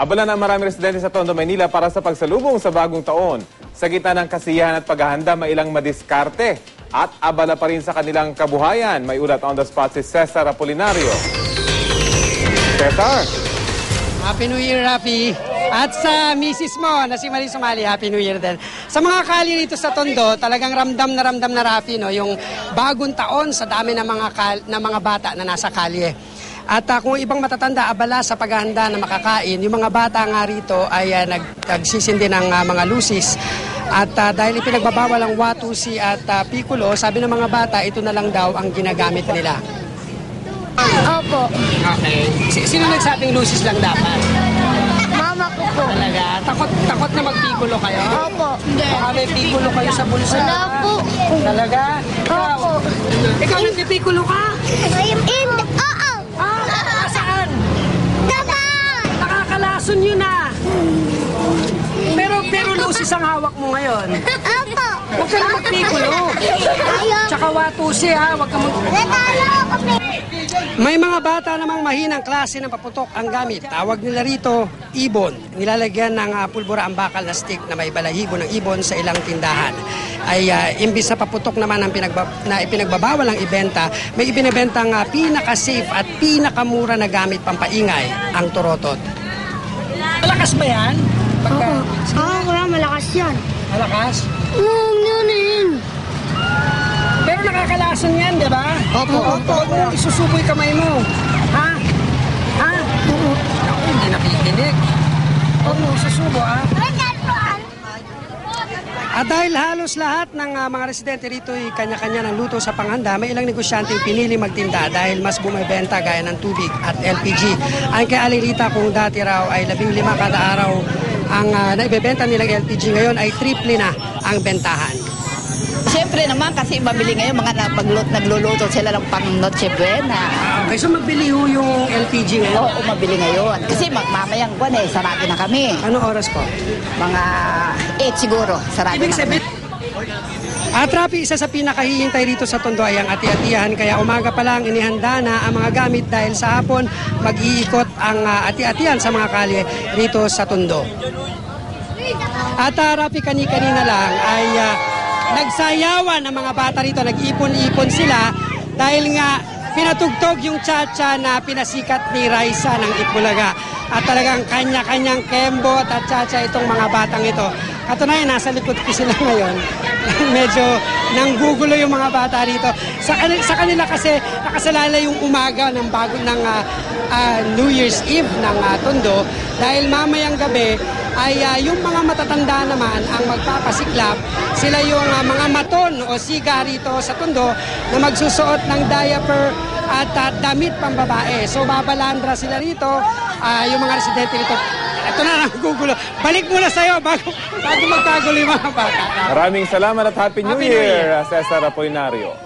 Abala ng maraming residente sa Tondo, Maynila para sa pagsalubong sa bagong taon. Sa gitna ng kasiyahan at paghahanda, may ilang madiskarte at abala pa rin sa kanilang kabuhayan. May ulat on the spot si Cesar Apolinario. Cesar! Happy New Year, Rafi! At sa misis mo na si Marie Sumali, Happy New Year din. Sa mga kali rito sa Tondo, talagang ramdam na Rafi, no, yung bagong taon sa dami ng mga bata na nasa kalye. At kung ibang matatanda, abala sa paghahanda na makakain, yung mga bata nga rito ay nagsisindi ng mga lusis. At dahil ipinagbabawal ang watusi at pikulo, sabi ng mga bata, ito na lang daw ang ginagamit nila. Opo. Okay. Sino nagsabing lusis lang dapat? Mama ko po. Talaga? Takot na magpikulo kayo? Opo. Hindi. Baka may pikulo kayo sa bulsa? Wala po. Talaga? Opo. Ikaw nagpipikulo ka? Oo. Saan? Dapat. Nakakalason yun na. Pero lusis ang hawak mo ngayon. Opo. Huwag ka na magpikulo. Tsaka watusi ha, huwag ka Natalo ako. May mga bata namang mahinang klase ng paputok ang gamit. Tawag nila rito, ibon. Nilalagyan ng pulbura ang bakal na stick na may balahibo ng ibon sa ilang tindahan. Ay imbis na paputok naman ang ipinagbabawal ang ibenta, may ibinebentang pinaka-safe at pinakamura na gamit pampaingay, ang turotot. Malakas ba yan? Kuya, malakas yan. Malakas? Yun. Pero nakakalason yan, di ba? Opo. Huwag mo isusuboy kamay mo. Ha? Oo. Ako, hindi nakikinig. Huwag mo susubo, ha? At dahil halos lahat ng mga residente rito ay kanya-kanya ng luto sa panghanda, may ilang negosyanteng pinili magtinda dahil mas bumibenta gaya ng tubig at LPG. Ayon kay Aling Rita, kung dati raw ay 15 kada araw ang naibebenta nilang LPG, ngayon ay triple na ang bentahan. Siyempre naman kasi mabili ngayon mga nagluluto sila ng pang Noche Buena. Okay, so magbili ho yung LPG ngayon? Oo, mabili ngayon. Kasi mamayang buwan sarado na kami. Anong oras po? Mga 8 siguro, sarado Ibig na kami. sabihin, Rafi, isa sa pinakahihintay rito sa Tondo ay ang ati-atihan, kaya umaga pa lang inihanda na ang mga gamit dahil sa hapon mag-iikot ang ati-atihan sa mga kalye rito sa Tondo. At Rafi, kanina lang ay nagsayawan ang mga bata rito, nag-ipon-ipon sila dahil nga pinatugtog yung cha-cha na pinasikat ni Raisa ng Itbulaga. At talagang kanya-kanyang kembot at cha-cha itong mga batang ito. Katunayan, nasa likod ko sila ngayon. Medyo nanggugulo yung mga bata rito. Sa kanila kasi nakasalala yung umaga ng New Year's Eve ng Tondo dahil mamayang gabi ay yung mga matatanda naman ang magpapasiklab. Sila yung mga maton o siga rito sa Tondo na magsusuot ng diaper at damit pambabae. So babalandra sila rito, yung mga residente rito. Ito na ang gugulo. Balik muna sa'yo bago magkagulo yung mga bata. Maraming salamat at Happy New Happy New Year, Cesar Apolinario.